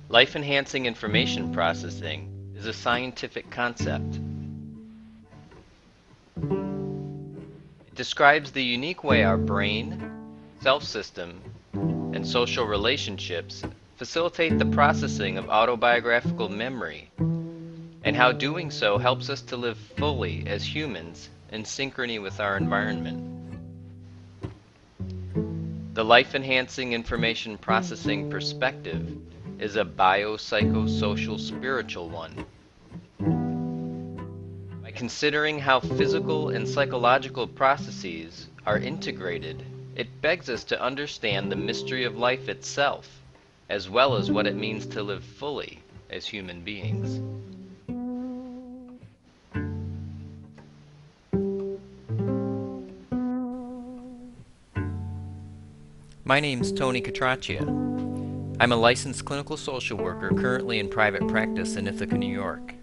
Life-enhancing information processing is a scientific concept. It describes the unique way our brain, self-system, and social relationships facilitate the processing of autobiographical memory, and how doing so helps us to live fully as humans in synchrony with our environment. The life-enhancing information processing perspective is a biopsychosocial spiritual one. By considering how physical and psychological processes are integrated, it begs us to understand the mystery of life itself, as well as what it means to live fully as human beings. My name's Tony Catraccia. I'm a licensed clinical social worker currently in private practice in Ithaca, New York.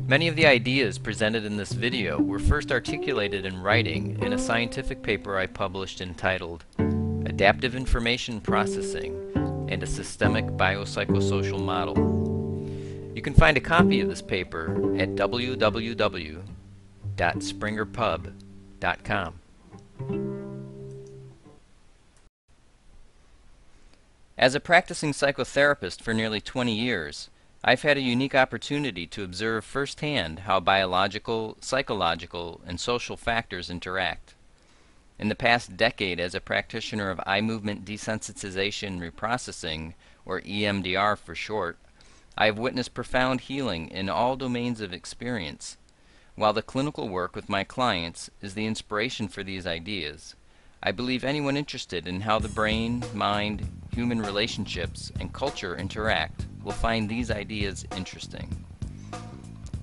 Many of the ideas presented in this video were first articulated in writing in a scientific paper I published entitled Adaptive Information Processing and a Systemic Biopsychosocial Model. You can find a copy of this paper at www.springerpub.com. As a practicing psychotherapist for nearly 20 years, I've had a unique opportunity to observe firsthand how biological, psychological, and social factors interact. In the past decade as a practitioner of eye movement desensitization reprocessing, or EMDR for short, I have witnessed profound healing in all domains of experience. While the clinical work with my clients is the inspiration for these ideas, I believe anyone interested in how the brain, mind, human relationships, and culture interact will find these ideas interesting.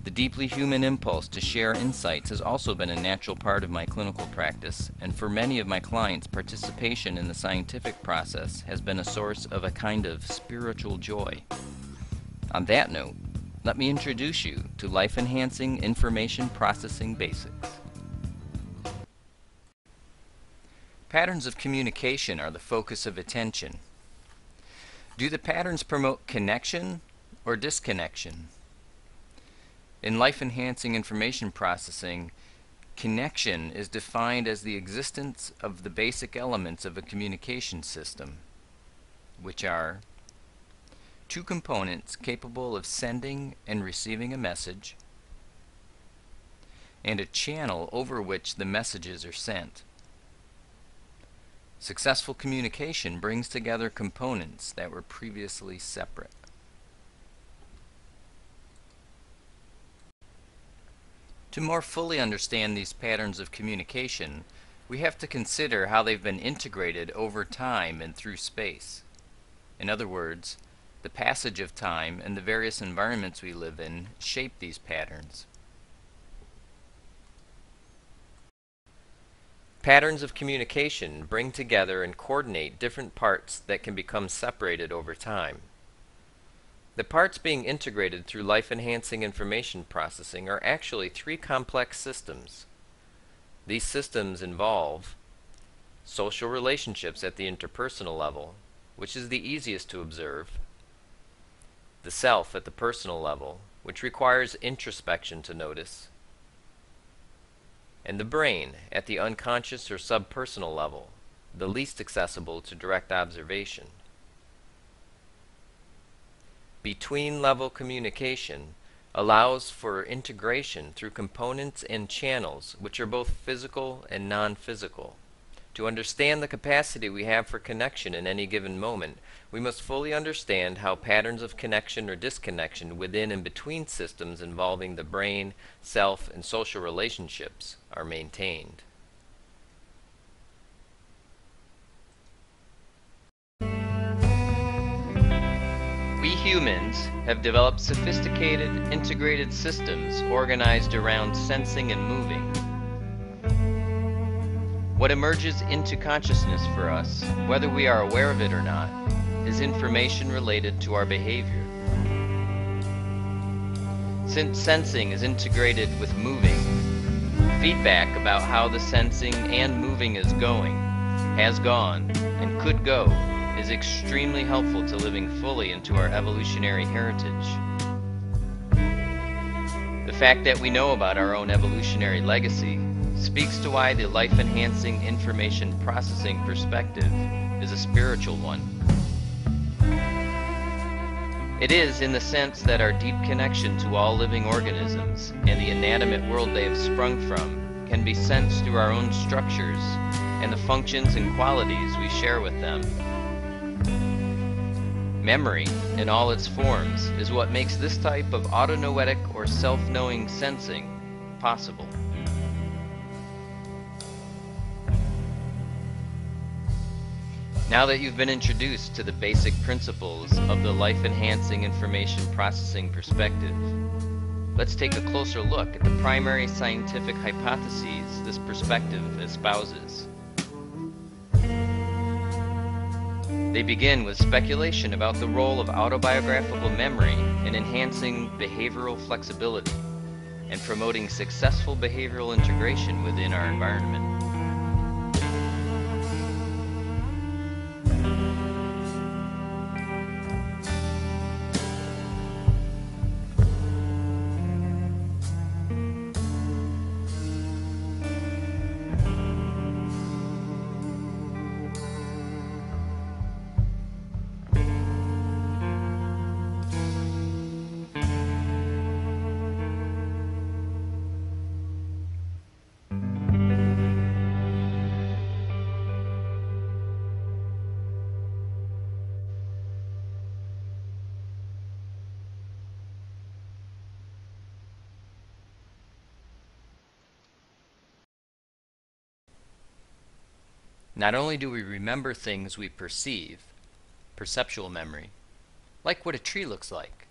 The deeply human impulse to share insights has also been a natural part of my clinical practice, and for many of my clients, participation in the scientific process has been a source of a kind of spiritual joy. On that note, let me introduce you to life-enhancing information processing basics. Patterns of communication are the focus of attention. Do the patterns promote connection or disconnection? In life-enhancing information processing, connection is defined as the existence of the basic elements of a communication system, which are two components capable of sending and receiving a message, and a channel over which the messages are sent. Successful communication brings together components that were previously separate. To more fully understand these patterns of communication, we have to consider how they've been integrated over time and through space. In other words, the passage of time and the various environments we live in shape these patterns. Patterns of communication bring together and coordinate different parts that can become separated over time. The parts being integrated through life-enhancing information processing are actually three complex systems. These systems involve social relationships at the interpersonal level, which is the easiest to observe, the self at the personal level, which requires introspection to notice, and the brain at the unconscious or subpersonal level, the least accessible to direct observation. Between-level communication allows for integration through components and channels which are both physical and non-physical. To understand the capacity we have for connection in any given moment, we must fully understand how patterns of connection or disconnection within and between systems involving the brain, self, and social relationships are maintained. We humans have developed sophisticated, integrated systems organized around sensing and moving. What emerges into consciousness for us, whether we are aware of it or not, is information related to our behavior. Since sensing is integrated with moving, feedback about how the sensing and moving is going, has gone, and could go is extremely helpful to living fully into our evolutionary heritage. The fact that we know about our own evolutionary legacy speaks to why the life-enhancing information processing perspective is a spiritual one. It is in the sense that our deep connection to all living organisms and the inanimate world they have sprung from can be sensed through our own structures and the functions and qualities we share with them. Memory, in all its forms, is what makes this type of autonoetic or self-knowing sensing possible. Now that you've been introduced to the basic principles of the life-enhancing information processing perspective, let's take a closer look at the primary scientific hypotheses this perspective espouses. They begin with speculation about the role of autobiographical memory in enhancing behavioral flexibility and promoting successful behavioral integration within our environment. Not only do we remember things we perceive, perceptual memory, like what a tree looks like,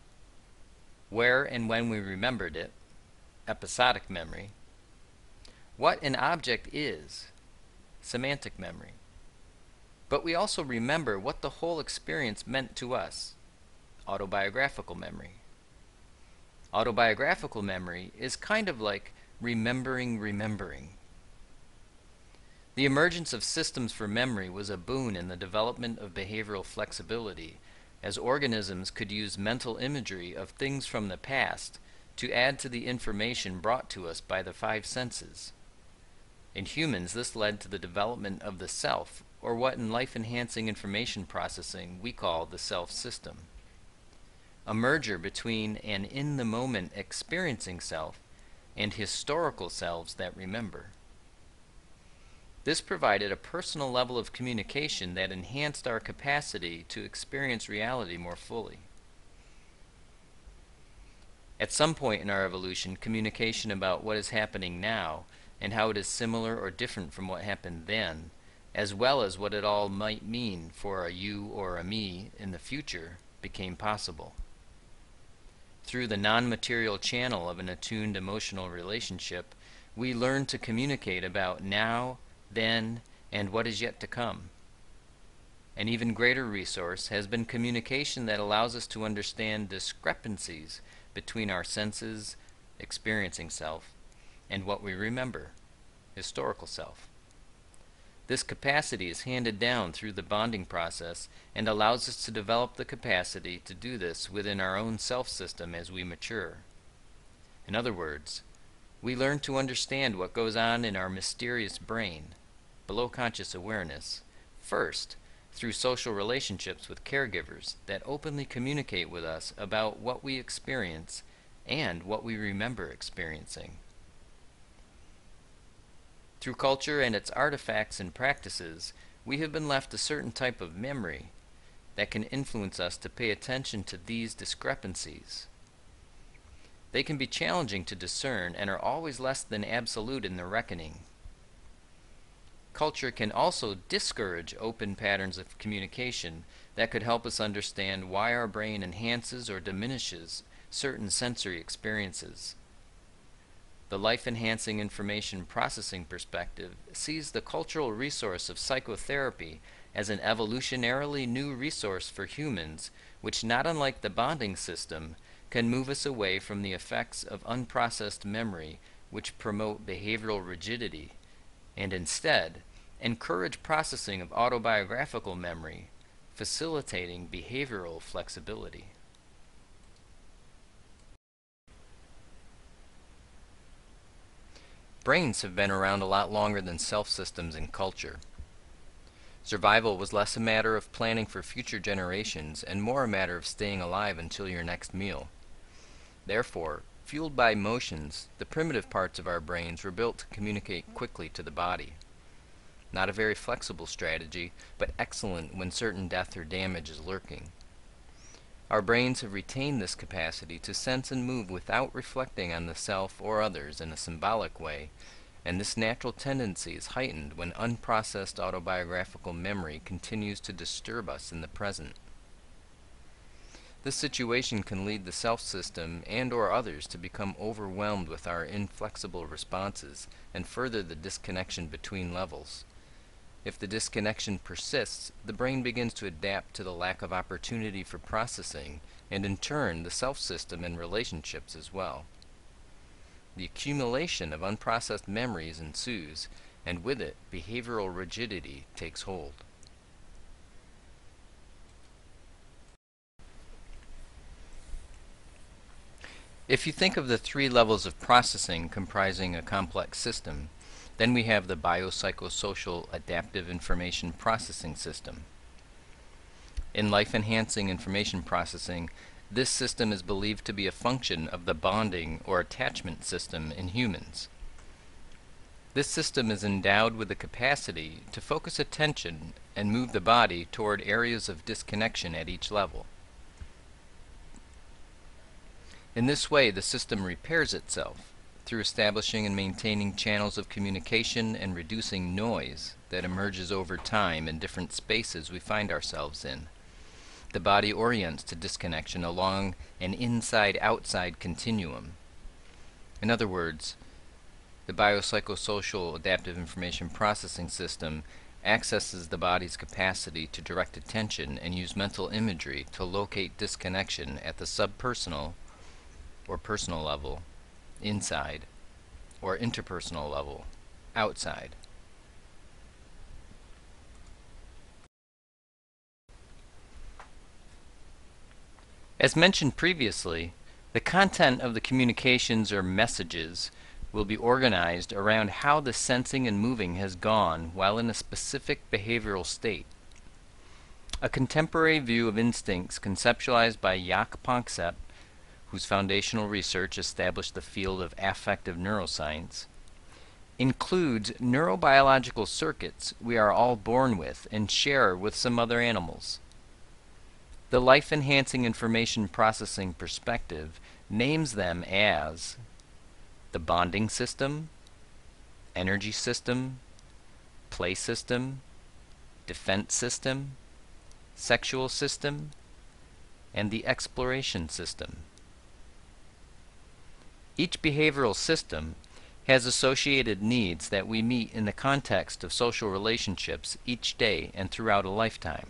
where and when we remembered it, episodic memory, what an object is, semantic memory, but we also remember what the whole experience meant to us, autobiographical memory. Autobiographical memory is kind of like remembering. The emergence of systems for memory was a boon in the development of behavioral flexibility, as organisms could use mental imagery of things from the past to add to the information brought to us by the five senses. In humans, this led to the development of the self, or what in life-enhancing information processing we call the self system. A merger between an in-the-moment experiencing self and historical selves that remember. This provided a personal level of communication that enhanced our capacity to experience reality more fully. At some point in our evolution, communication about what is happening now and how it is similar or different from what happened then, as well as what it all might mean for a you or a me in the future, became possible. Through the non-material channel of an attuned emotional relationship, we learn to communicate about now, then, and what is yet to come. An even greater resource has been communication that allows us to understand discrepancies between our senses, experiencing self, and what we remember, historical self. This capacity is handed down through the bonding process and allows us to develop the capacity to do this within our own self system as we mature. In other words, we learn to understand what goes on in our mysterious brain, below conscious awareness, first through social relationships with caregivers that openly communicate with us about what we experience and what we remember experiencing. Through culture and its artifacts and practices, we have been left a certain type of memory that can influence us to pay attention to these discrepancies. They can be challenging to discern and are always less than absolute in their reckoning. Culture can also discourage open patterns of communication that could help us understand why our brain enhances or diminishes certain sensory experiences. The life-enhancing information processing perspective sees the cultural resource of psychotherapy as an evolutionarily new resource for humans, which, not unlike the bonding system, can move us away from the effects of unprocessed memory which promote behavioral rigidity, and instead encourage processing of autobiographical memory facilitating behavioral flexibility. Brains have been around a lot longer than self systems in culture. Survival was less a matter of planning for future generations and more a matter of staying alive until your next meal. Therefore, fueled by emotions, the primitive parts of our brains were built to communicate quickly to the body. Not a very flexible strategy, but excellent when certain death or damage is lurking. Our brains have retained this capacity to sense and move without reflecting on the self or others in a symbolic way, and this natural tendency is heightened when unprocessed autobiographical memory continues to disturb us in the present. This situation can lead the self-system and/or others to become overwhelmed with our inflexible responses and further the disconnection between levels. If the disconnection persists, the brain begins to adapt to the lack of opportunity for processing, and in turn the self-system and relationships as well. The accumulation of unprocessed memories ensues, and with it, behavioral rigidity takes hold. If you think of the three levels of processing comprising a complex system, then we have the biopsychosocial adaptive information processing system. In life-enhancing information processing, this system is believed to be a function of the bonding or attachment system in humans. This system is endowed with the capacity to focus attention and move the body toward areas of disconnection at each level. In this way, the system repairs itself through establishing and maintaining channels of communication and reducing noise that emerges over time in different spaces we find ourselves in. The body orients to disconnection along an inside-outside continuum. In other words, the biopsychosocial adaptive information processing system accesses the body's capacity to direct attention and use mental imagery to locate disconnection at the subpersonal or personal level, inside, or interpersonal level, outside. As mentioned previously, the content of the communications or messages will be organized around how the sensing and moving has gone while in a specific behavioral state. A contemporary view of instincts conceptualized by Jaak Panksepp, whose foundational research established the field of affective neuroscience, includes neurobiological circuits we are all born with and share with some other animals. The life-enhancing information processing perspective names them as the bonding system, energy system, play system, defense system, sexual system, and the exploration system. Each behavioral system has associated needs that we meet in the context of social relationships each day and throughout a lifetime.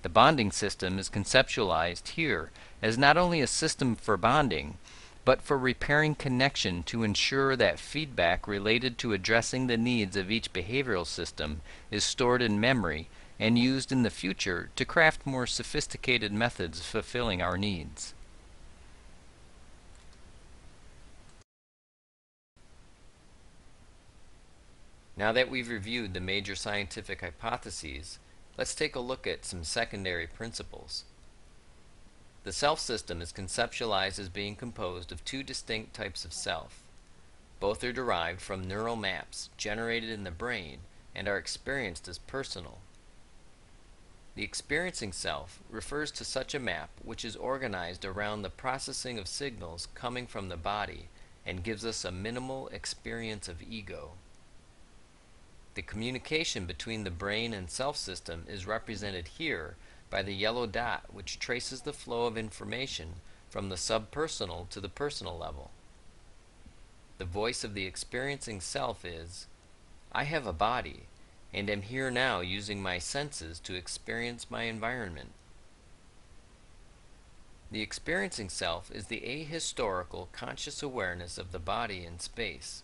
The bonding system is conceptualized here as not only a system for bonding, but for repairing connection to ensure that feedback related to addressing the needs of each behavioral system is stored in memory and used in the future to craft more sophisticated methods fulfilling our needs. Now that we've reviewed the major scientific hypotheses, let's take a look at some secondary principles. The self system is conceptualized as being composed of two distinct types of self. Both are derived from neural maps generated in the brain and are experienced as personal. The experiencing self refers to such a map which is organized around the processing of signals coming from the body and gives us a minimal experience of ego. The communication between the brain and self-system is represented here by the yellow dot, which traces the flow of information from the subpersonal to the personal level. The voice of the experiencing self is, "I have a body, and am here now using my senses to experience my environment." The experiencing self is the ahistorical conscious awareness of the body in space.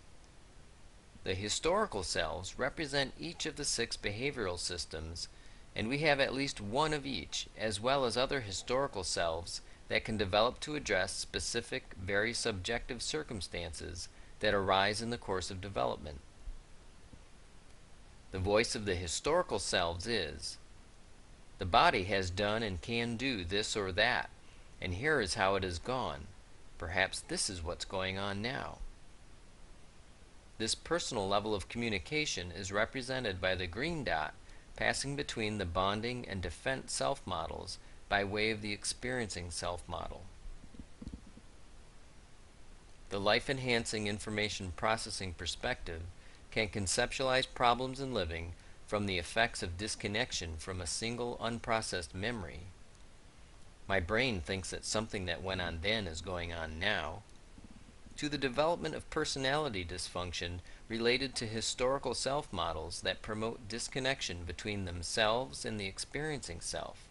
The historical selves represent each of the 6 behavioral systems and we have at least one of each, as well as other historical selves that can develop to address specific, very subjective circumstances that arise in the course of development. The voice of the historical selves is, "The body has done and can do this or that, and here is how it has gone. Perhaps this is what's going on now." This personal level of communication is represented by the green dot passing between the bonding and defense self models by way of the experiencing self model. The life-enhancing information processing perspective can conceptualize problems in living from the effects of disconnection from a single unprocessed memory. My brain thinks that something that went on then is going on now, to the development of personality dysfunction related to historical self models that promote disconnection between themselves and the experiencing self.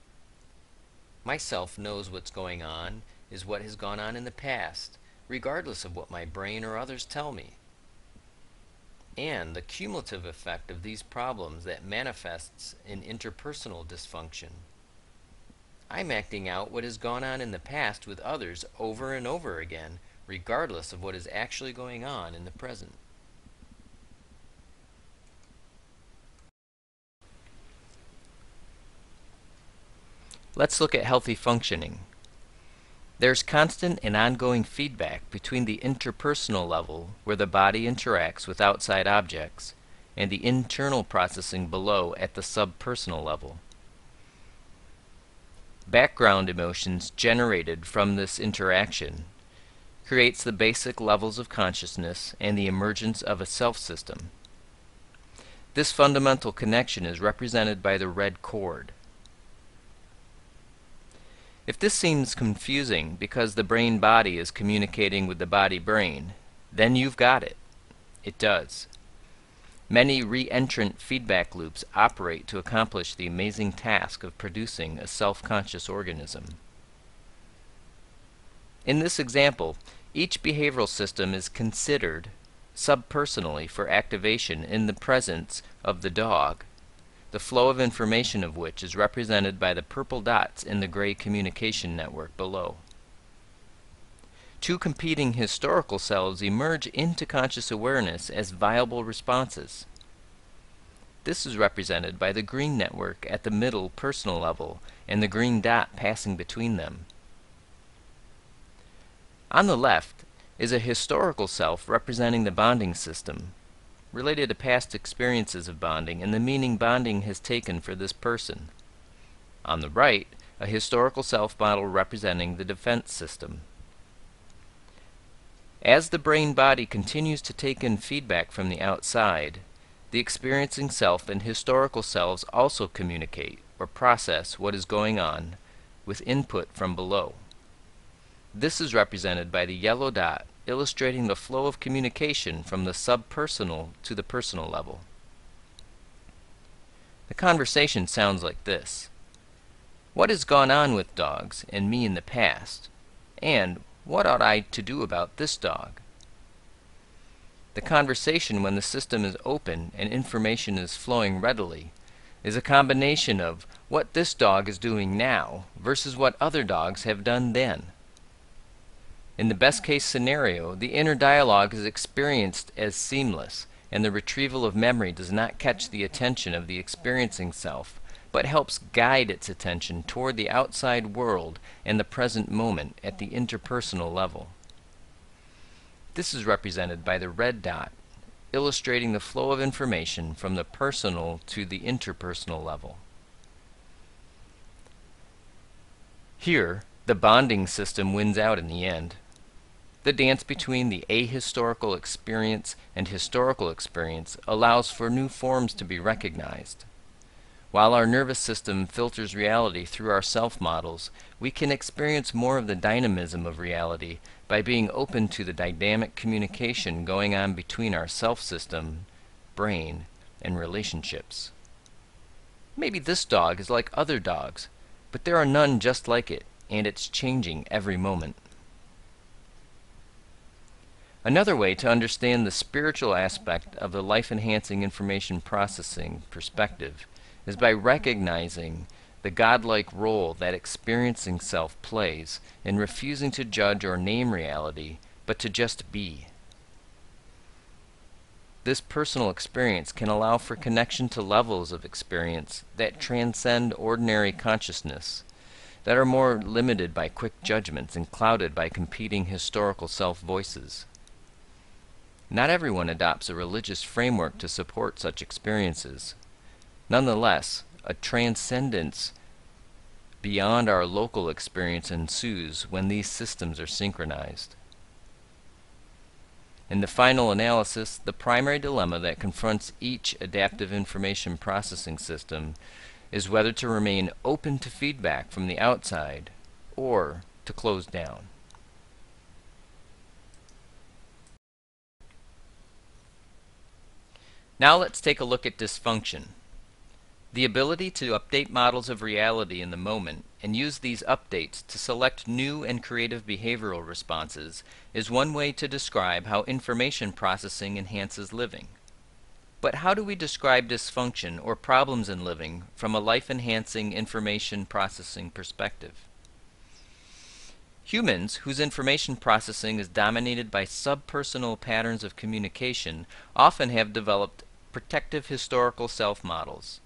My self knows what's going on is what has gone on in the past, regardless of what my brain or others tell me. And the cumulative effect of these problems that manifests in interpersonal dysfunction. I'm acting out what has gone on in the past with others over and over again, regardless of what is actually going on in the present. Let's look at healthy functioning. There's constant and ongoing feedback between the interpersonal level, where the body interacts with outside objects, and the internal processing below at the subpersonal level. Background emotions generated from this interaction creates the basic levels of consciousness and the emergence of a self-system. This fundamental connection is represented by the red cord. If this seems confusing because the brain-body is communicating with the body-brain, then you've got it. It does. Many re-entrant feedback loops operate to accomplish the amazing task of producing a self-conscious organism. In this example, each behavioral system is considered subpersonally for activation in the presence of the dog, the flow of information of which is represented by the purple dots in the gray communication network below. Two competing historical selves emerge into conscious awareness as viable responses. This is represented by the green network at the middle personal level and the green dot passing between them. On the left is a historical self representing the bonding system, related to past experiences of bonding and the meaning bonding has taken for this person. On the right, a historical self model representing the defense system. As the brain-body continues to take in feedback from the outside, the experiencing self and historical selves also communicate or process what is going on with input from below. This is represented by the yellow dot illustrating the flow of communication from the subpersonal to the personal level. The conversation sounds like this. What has gone on with dogs and me in the past? And what ought I to do about this dog? The conversation, when the system is open and information is flowing readily, is a combination of what this dog is doing now versus what other dogs have done then. In the best case scenario, the inner dialogue is experienced as seamless, and the retrieval of memory does not catch the attention of the experiencing self, but helps guide its attention toward the outside world and the present moment at the interpersonal level. This is represented by the red dot, illustrating the flow of information from the personal to the interpersonal level. Here, the bonding system wins out in the end. The dance between the ahistorical experience and historical experience allows for new forms to be recognized. While our nervous system filters reality through our self-models, we can experience more of the dynamism of reality by being open to the dynamic communication going on between our self-system, brain, and relationships. Maybe this dog is like other dogs, but there are none just like it, and it's changing every moment. Another way to understand the spiritual aspect of the life-enhancing information processing perspective is by recognizing the godlike role that experiencing self plays in refusing to judge or name reality, but to just be. This personal experience can allow for connection to levels of experience that transcend ordinary consciousness, that are more limited by quick judgments and clouded by competing historical self-voices. Not everyone adopts a religious framework to support such experiences. Nonetheless, a transcendence beyond our local experience ensues when these systems are synchronized. In the final analysis, the primary dilemma that confronts each adaptive information processing system is whether to remain open to feedback from the outside or to close down. Now let's take a look at dysfunction. The ability to update models of reality in the moment and use these updates to select new and creative behavioral responses is one way to describe how information processing enhances living. But how do we describe dysfunction or problems in living from a life-enhancing information processing perspective? Humans, whose information processing is dominated by subpersonal patterns of communication, often have developed protective historical self-models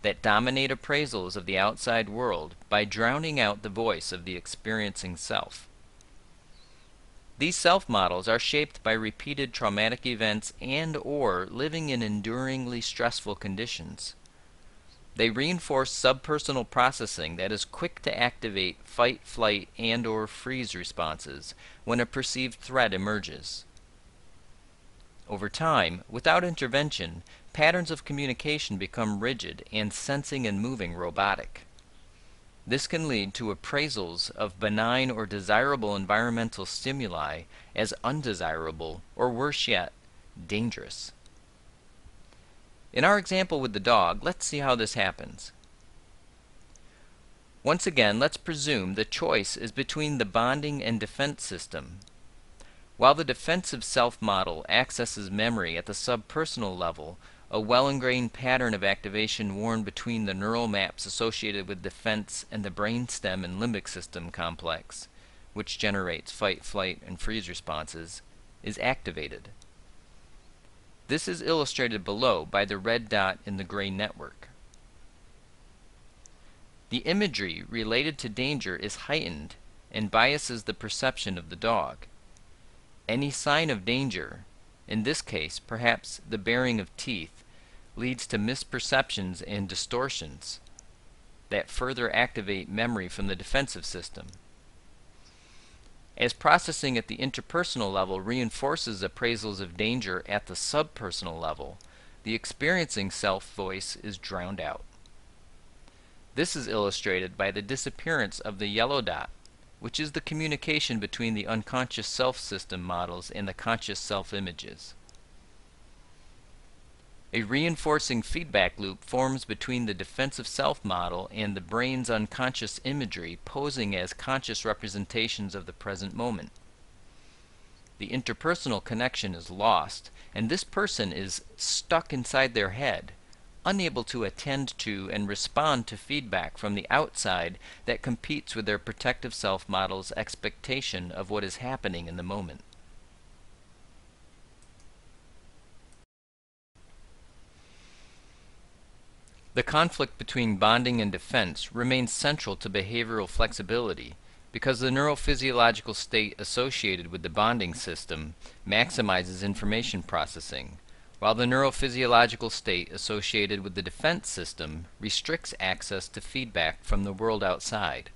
that dominate appraisals of the outside world by drowning out the voice of the experiencing self. These self-models are shaped by repeated traumatic events and/or living in enduringly stressful conditions. They reinforce subpersonal processing that is quick to activate fight, flight, and/or freeze responses when a perceived threat emerges. Over time, without intervention, patterns of communication become rigid and sensing and moving robotic. This can lead to appraisals of benign or desirable environmental stimuli as undesirable, or worse yet, dangerous. In our example with the dog, let's see how this happens. Once again, let's presume the choice is between the bonding and defense system. While the defensive self-model accesses memory at the subpersonal level, a well-ingrained pattern of activation worn between the neural maps associated with defense and the brainstem and limbic system complex, which generates fight, flight, and freeze responses, is activated. This is illustrated below by the red dot in the gray network. The imagery related to danger is heightened and biases the perception of the dog. Any sign of danger, in this case perhaps the baring of teeth, leads to misperceptions and distortions that further activate memory from the defensive system. As processing at the interpersonal level reinforces appraisals of danger at the subpersonal level, the experiencing self-voice is drowned out. This is illustrated by the disappearance of the yellow dot, which is the communication between the unconscious self-system models and the conscious self-images. A reinforcing feedback loop forms between the defensive self-model and the brain's unconscious imagery posing as conscious representations of the present moment. The interpersonal connection is lost, and this person is stuck inside their head, unable to attend to and respond to feedback from the outside that competes with their protective self-model's expectation of what is happening in the moment. The conflict between bonding and defense remains central to behavioral flexibility because the neurophysiological state associated with the bonding system maximizes information processing, while the neurophysiological state associated with the defense system restricts access to feedback from the world outside.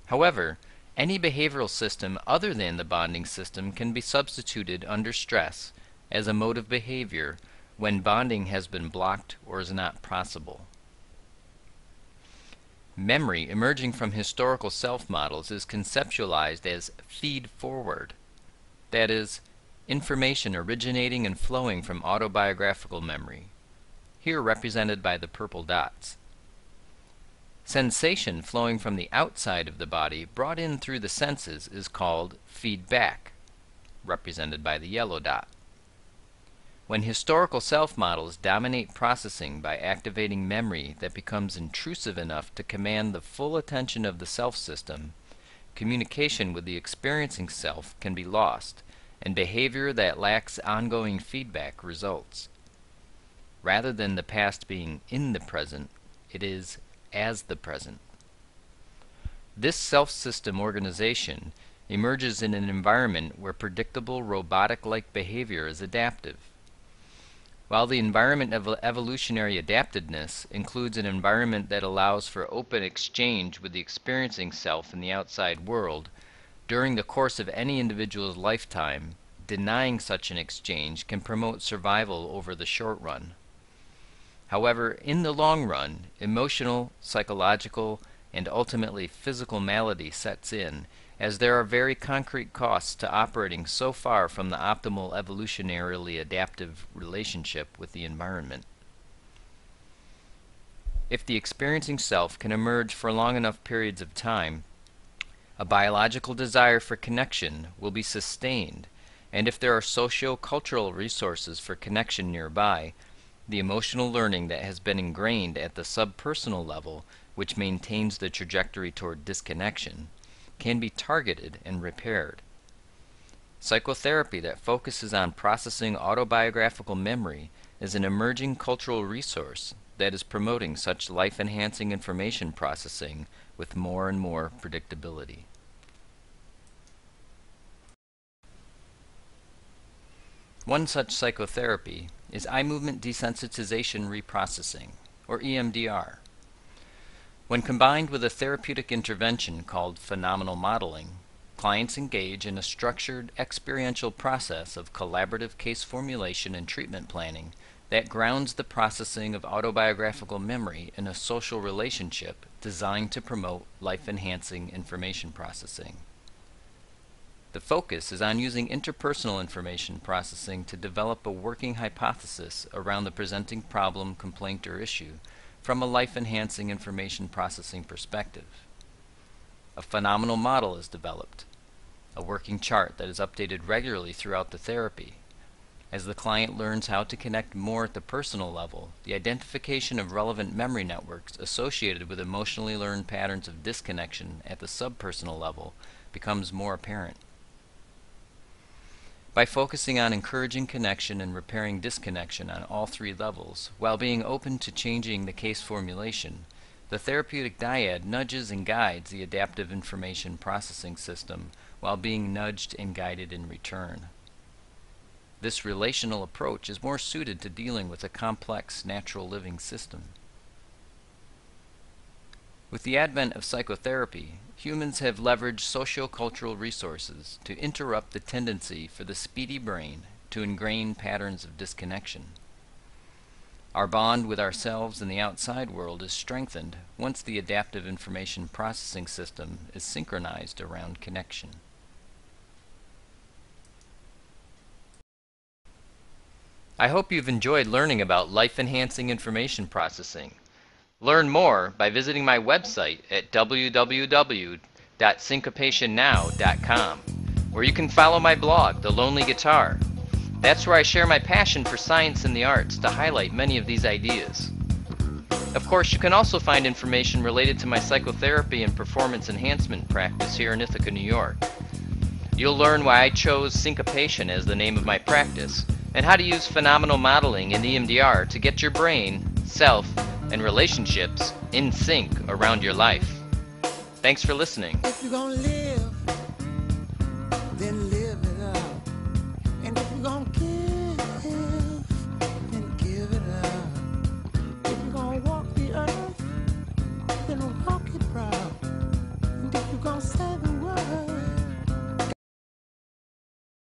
However, any behavioral system other than the bonding system can be substituted under stress as a mode of behavior when bonding has been blocked or is not possible. Memory emerging from historical self-models is conceptualized as feed-forward, that is, information originating and flowing from autobiographical memory, here represented by the purple dots. Sensation flowing from the outside of the body brought in through the senses is called feedback, represented by the yellow dot. When historical self models dominate processing by activating memory that becomes intrusive enough to command the full attention of the self system, communication with the experiencing self can be lost, and behavior that lacks ongoing feedback results. Rather than the past being in the present, it is as the present. This self-system organization emerges in an environment where predictable robotic-like behavior is adaptive. While the environment of evolutionary adaptedness includes an environment that allows for open exchange with the experiencing self in the outside world, during the course of any individual's lifetime, denying such an exchange can promote survival over the short run. However, in the long run, emotional, psychological, and ultimately physical malady sets in, as there are very concrete costs to operating so far from the optimal evolutionarily adaptive relationship with the environment. If the experiencing self can emerge for long enough periods of time, a biological desire for connection will be sustained, and if there are socio-cultural resources for connection nearby, the emotional learning that has been ingrained at the subpersonal level, which maintains the trajectory toward disconnection, can be targeted and repaired. Psychotherapy that focuses on processing autobiographical memory is an emerging cultural resource that is promoting such life-enhancing information processing with more and more predictability. One such psychotherapy is eye movement desensitization reprocessing, or EMDR. When combined with a therapeutic intervention called phenomenal modeling, clients engage in a structured experiential process of collaborative case formulation and treatment planning that grounds the processing of autobiographical memory in a social relationship designed to promote life-enhancing information processing. The focus is on using interpersonal information processing to develop a working hypothesis around the presenting problem, complaint, or issue from a life-enhancing information processing perspective. A phenomenal model is developed, a working chart that is updated regularly throughout the therapy. As the client learns how to connect more at the personal level, the identification of relevant memory networks associated with emotionally learned patterns of disconnection at the subpersonal level becomes more apparent. By focusing on encouraging connection and repairing disconnection on all three levels, while being open to changing the case formulation, the therapeutic dyad nudges and guides the adaptive information processing system while being nudged and guided in return. This relational approach is more suited to dealing with a complex natural living system. With the advent of psychotherapy, humans have leveraged sociocultural resources to interrupt the tendency for the speedy brain to ingrain patterns of disconnection. Our bond with ourselves and the outside world is strengthened once the adaptive information processing system is synchronized around connection. I hope you've enjoyed learning about life-enhancing information processing. Learn more by visiting my website at www.syncopationnow.com, where you can follow my blog, The Lonely Guitar. That's where I share my passion for science and the arts to highlight many of these ideas. Of course, you can also find information related to my psychotherapy and performance enhancement practice here in Ithaca, New York. You'll learn why I chose syncopation as the name of my practice, and how to use phenomenal modeling in EMDR to get your brain, self, and relationships in sync around your life. Thanks for listening. If you're gonna live, then live it up. And if you're gonna give, then give it up. If you're gonna walk the earth, then walk it proud. And if you're gonna stand